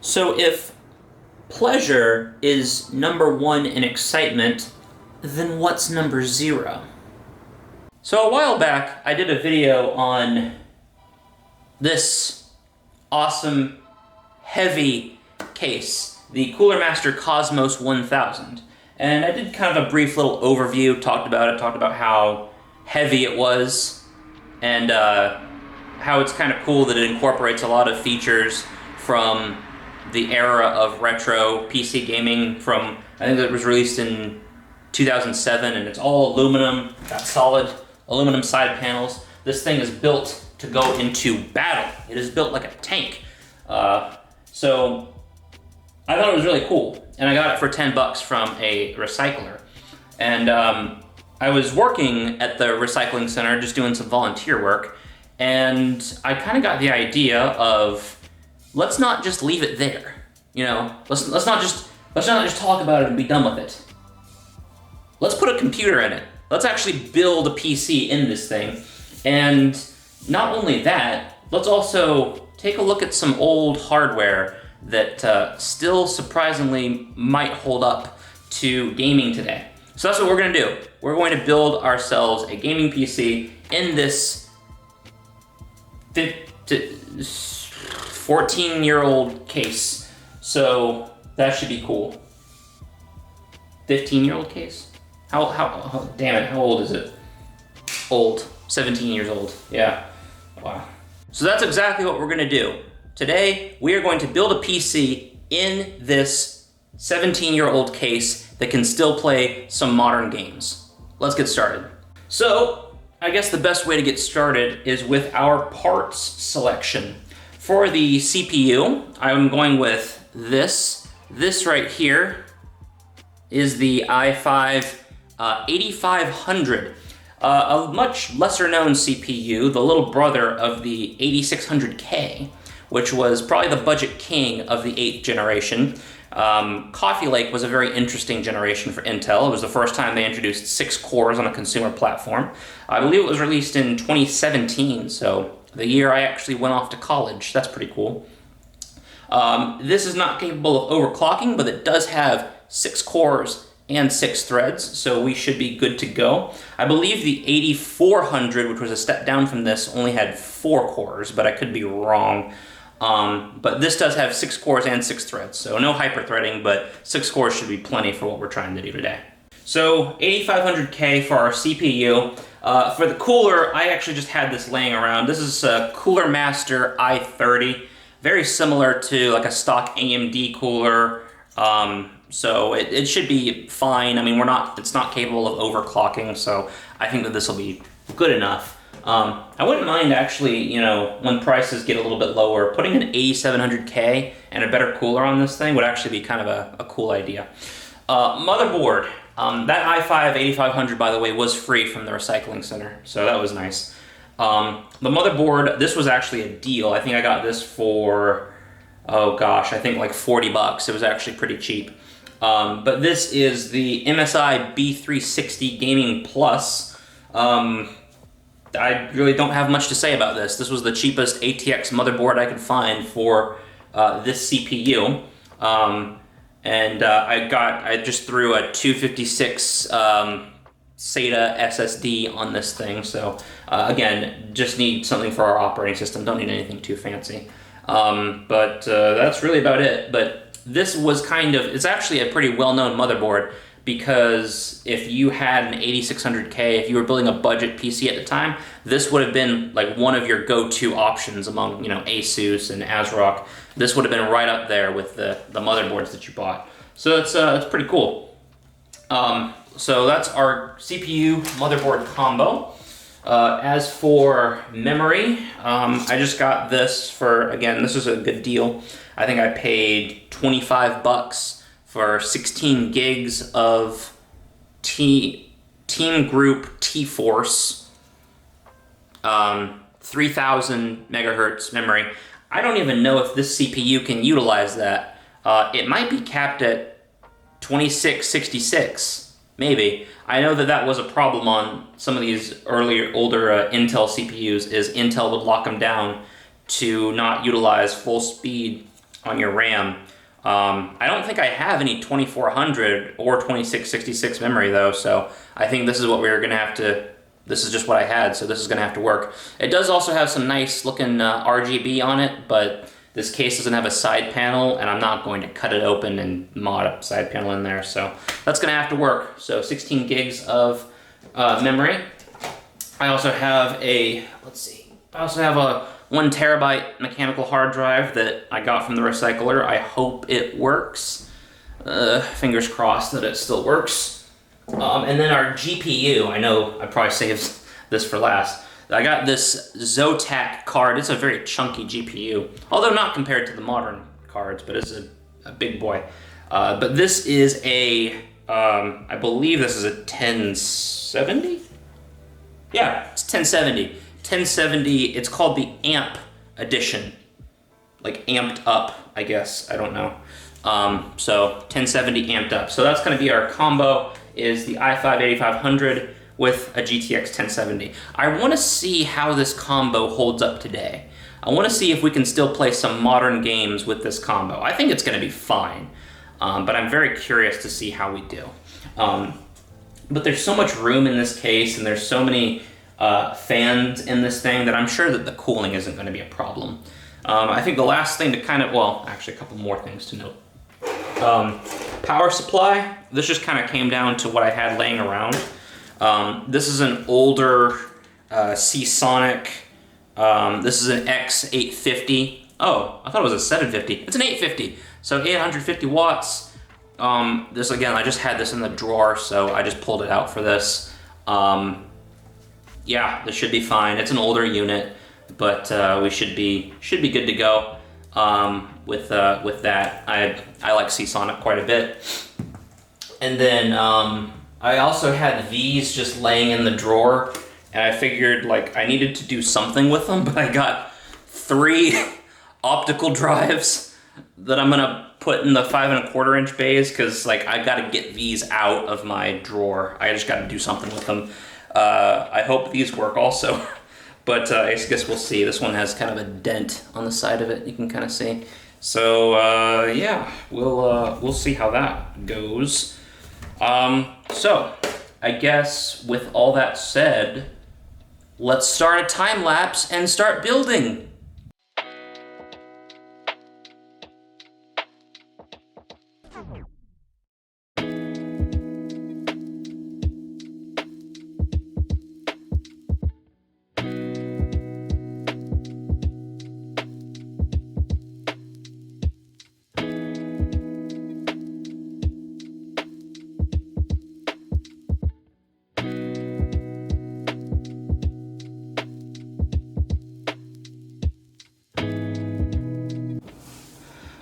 So if pleasure is number one in excitement, then what's number zero? So a while back, I did a video on this awesome, heavy case, the Cooler Master Cosmos 1000. And I did kind of a brief little overview, talked about how heavy it was, and how it's kind of cool that it incorporates a lot of features from the era of retro PC gaming from, I think it was released in 2007, and it's all aluminum, got solid aluminum side panels. This thing is built to go into battle. It is built like a tank. So I thought it was really cool, and I got it for 10 bucks from a recycler. And I was working at the recycling center, just doing some volunteer work, and I kind of got the idea of, let's not just leave it there. You know, let's not just talk about it and be done with it. Let's put a computer in it. Let's actually build a PC in this thing. And not only that, let's also take a look at some old hardware that still surprisingly might hold up to gaming today. So that's what we're gonna do. We're going to build ourselves a gaming PC in this 14-year-old case. So that should be cool. 15-year-old case? How damn it, how old is it? Old, 17 years old, yeah, wow. So that's exactly what we're gonna do. Today, we are going to build a PC in this 17-year-old case that can still play some modern games. Let's get started. So, I guess the best way to get started is with our parts selection. For the CPU, I'm going with this. This right here is the i5 8500. A much lesser known CPU, the little brother of the 8600K, which was probably the budget king of the 8th generation. Coffee Lake was a very interesting generation for Intel. It was the first time they introduced 6 cores on a consumer platform. I believe it was released in 2017, so the year I actually went off to college. That's pretty cool. This is not capable of overclocking, but it does have 6 cores and 6 threads, so we should be good to go. I believe the 8400, which was a step down from this, only had 4 cores, but I could be wrong. But this does have 6 cores and 6 threads, so no hyper-threading, but 6 cores should be plenty for what we're trying to do today. So 8500K for our CPU. For the cooler, I actually just had this laying around. This is a Cooler Master i30, very similar to like a stock AMD cooler. So it should be fine. I mean, it's not capable of overclocking, so I think that this will be good enough. I wouldn't mind actually, you know, when prices get a little bit lower, putting an 8700K and a better cooler on this thing would actually be kind of a cool idea. Motherboard. That i5 8500, by the way, was free from the recycling center, so that was nice. The motherboard, this was actually a deal. I think I got this for, oh gosh, I think like 40 bucks. It was actually pretty cheap. But this is the MSI B360 Gaming Plus. I really don't have much to say about this. This was the cheapest ATX motherboard I could find for this CPU. I just threw a 256 SATA SSD on this thing. So again, just need something for our operating system. Don't need anything too fancy. That's really about it. But this was it's actually a pretty well-known motherboard, because if you had an 8600K, if you were building a budget PC at the time, this would have been like one of your go-to options among, you know, Asus and ASRock. This would have been right up there with the motherboards that you bought. So it's pretty cool. So that's our CPU motherboard combo. As for memory, I just got this for, again, this is a good deal. I think I paid 25 bucks for 16 gigs of Team Group T-Force, 3000 megahertz memory. I don't even know if this CPU can utilize that. It might be capped at 2666, maybe. I know that was a problem on some of these older Intel CPUs, is Intel would lock them down to not utilize full speed on your RAM. I don't think I have any 2400 or 2666 memory though, so I think this is what we're gonna have to, this is just what I had, so this is gonna have to work. It does also have some nice looking RGB on it, but this case doesn't have a side panel, and I'm not going to cut it open and mod a side panel in there, so that's gonna have to work. So 16 gigs of memory. I also have a, let's see, I also have a 1 terabyte mechanical hard drive that I got from the recycler. I hope it works. Fingers crossed that it still works. And then our GPU, I know I probably saved this for last. I got this Zotac card. It's a very chunky GPU, although not compared to the modern cards, but it's a big boy. But this is a, I believe this is a 1070? Yeah, it's 1070. 1070, it's called the AMP edition. Like amped up, I guess, I don't know. So 1070 amped up. So that's gonna be our combo, is the i5-8500 with a GTX 1070. I wanna see how this combo holds up today. I wanna see if we can still play some modern games with this combo. I think it's gonna be fine, but I'm very curious to see how we do. But there's so much room in this case, and there's so many fans in this thing that I'm sure that the cooling isn't going to be a problem. I think the last thing to kind of, well, actually a couple more things to note. Power supply, this just kind of came down to what I had laying around. This is an older Seasonic, this is an X850. Oh, I thought it was a 750. It's an 850, so 850 watts. This again, I just had this in the drawer, so I just pulled it out for this. Yeah, this should be fine. It's an older unit, but we should be good to go with that. I like Seasonic quite a bit. And then I also had these just laying in the drawer, and I figured like I needed to do something with them, but I got 3 optical drives that I'm gonna put in the 5 1/4 inch bays, because like I gotta get these out of my drawer. I just gotta do something with them. I hope these work also, but I guess we'll see. This one has kind of a dent on the side of it, you can kind of see. So yeah, we'll see how that goes. So I guess with all that said, let's start a time lapse and start building.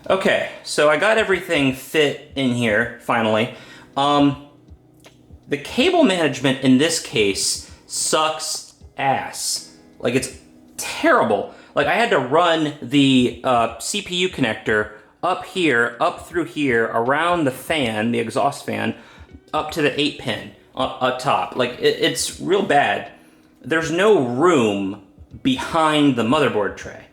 Okay, so I got everything fit in here, finally. The cable management in this case sucks ass. Like, it's terrible. Like, I had to run the CPU connector up here, up through here, around the fan, the exhaust fan, up to the 8-pin up top. Like, it's real bad. There's no room behind the motherboard tray.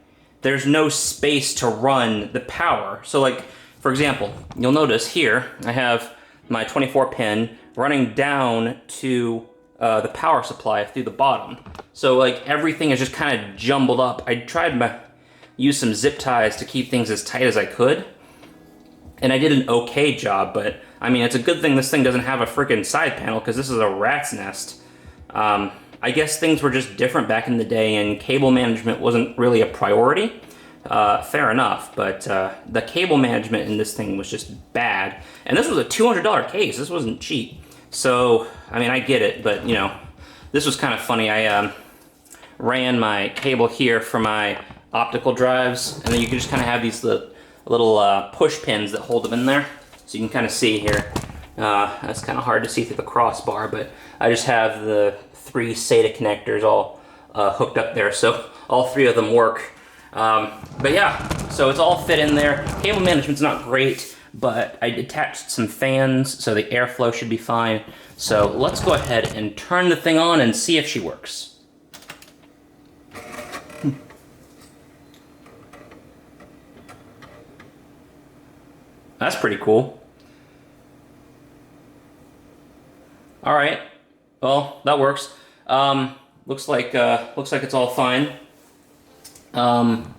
There's no space to run the power. So like, for example, you'll notice here, I have my 24-pin running down to the power supply through the bottom. So like, everything is just kind of jumbled up. I tried to use some zip ties to keep things as tight as I could, and I did an okay job, but I mean, it's a good thing this thing doesn't have a freaking side panel, because this is a rat's nest. I guess things were just different back in the day, and cable management wasn't really a priority. Fair enough, but the cable management in this thing was just bad. And this was a $200 case. This wasn't cheap. So, I mean, I get it, but, you know, this was kind of funny. I ran my cable here for my optical drives, and then you can just kind of have these little push pins that hold them in there. So you can kind of see here. That's kind of hard to see through the crossbar, but I just have the 3 SATA connectors all hooked up there, so all 3 of them work. But yeah, so it's all fit in there. Cable management's not great, but I attached some fans, so the airflow should be fine. So let's go ahead and turn the thing on and see if she works. That's pretty cool. All right, well, that works. Looks like it's all fine.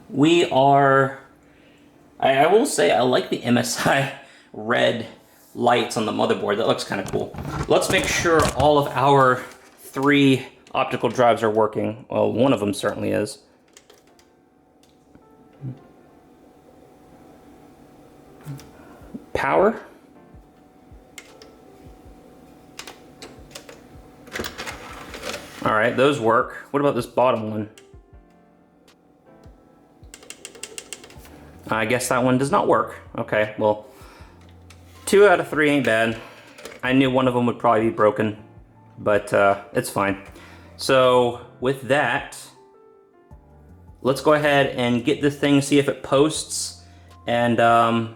We are, I will say I like the MSI red lights on the motherboard. That looks kind of cool. Let's make sure all of our 3 optical drives are working. Well, one of them certainly is. Power. All right, those work. What about this bottom one? I guess that one does not work. Okay, well, 2 out of 3 ain't bad. I knew one of them would probably be broken, but it's fine. So with that, let's go ahead and get this thing, see if it posts, and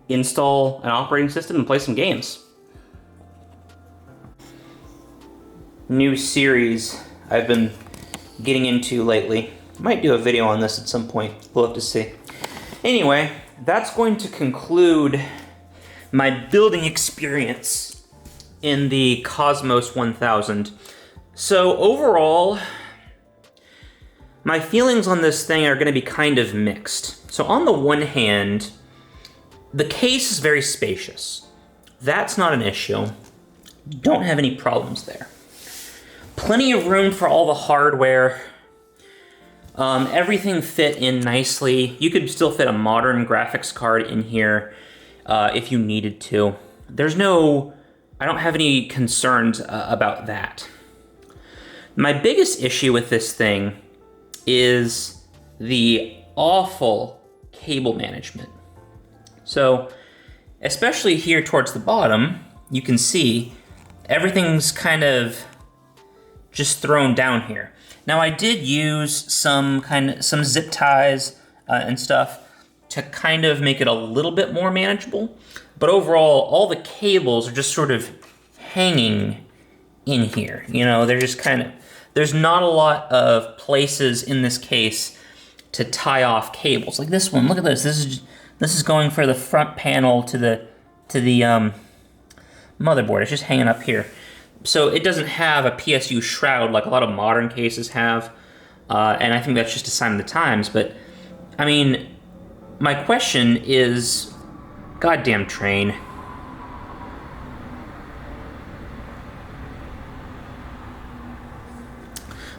install an operating system and play some games. New series I've been getting into lately. Might do a video on this at some point. We'll have to see. Anyway, that's going to conclude my building experience in the Cosmos 1000. So overall, my feelings on this thing are going to be kind of mixed. So on the one hand, the case is very spacious. That's not an issue. Don't have any problems there. Plenty of room for all the hardware. Everything fit in nicely. You could still fit a modern graphics card in here if you needed to. I don't have any concerns about that. My biggest issue with this thing is the awful cable management. So, especially here towards the bottom, you can see everything's kind of just thrown down here. Now I did use some zip ties and stuff to kind of make it a little bit more manageable, but overall all the cables are just sort of hanging in here. You know, they're just kind of, there's not a lot of places in this case to tie off cables. Like this one, look at this. This is going for the front panel to the motherboard. It's just hanging up here. So it doesn't have a PSU shroud like a lot of modern cases have, and I think that's just a sign of the times. But I mean, my question is, goddamn train.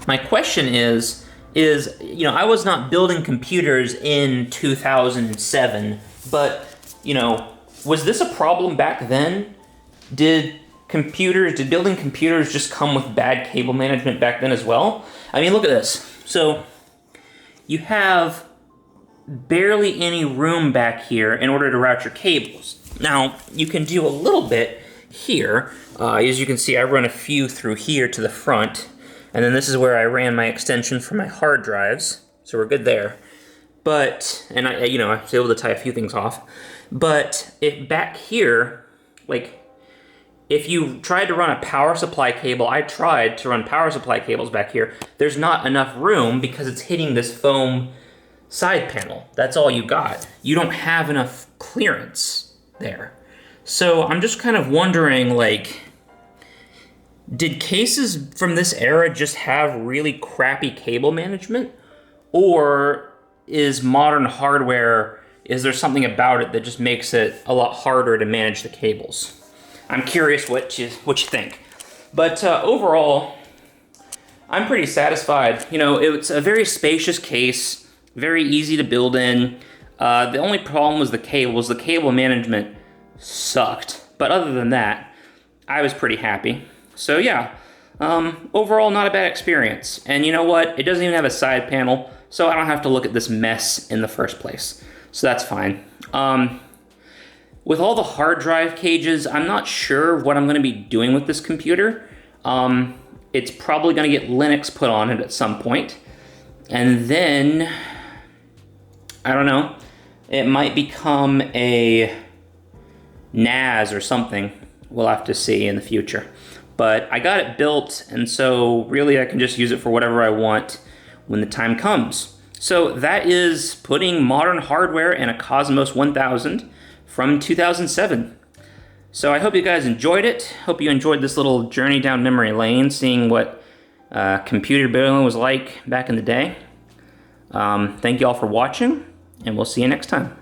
My question is, you know, I was not building computers in 2007, but, you know, was this a problem back then? Did building computers just come with bad cable management back then as well? I mean, look at this. So you have barely any room back here in order to route your cables. Now, you can do a little bit here. As you can see, I run a few through here to the front, and then this is where I ran my extension for my hard drives, so we're good there. But, and I was able to tie a few things off. But back here, like, if you tried to run a power supply cable, I tried to run power supply cables back here, there's not enough room because it's hitting this foam side panel. That's all you got. You don't have enough clearance there. So I'm just kind of wondering, like, did cases from this era just have really crappy cable management? Or is modern hardware, is there something about it that just makes it a lot harder to manage the cables? I'm curious what you think. But overall, I'm pretty satisfied. You know, it's a very spacious case, very easy to build in. The only problem was the cables. The cable management sucked. But other than that, I was pretty happy. So yeah, overall not a bad experience. And you know what? It doesn't even have a side panel, so I don't have to look at this mess in the first place. So that's fine. With all the hard drive cages, I'm not sure what I'm going to be doing with this computer. It's probably going to get Linux put on it at some point. And then, I don't know, it might become a NAS or something. We'll have to see in the future. But I got it built, and so really I can just use it for whatever I want when the time comes. So that is putting modern hardware in a Cosmos 1000 from 2007. So I hope you guys enjoyed it. Hope you enjoyed this little journey down memory lane, seeing what computer building was like back in the day. Thank you all for watching, and we'll see you next time.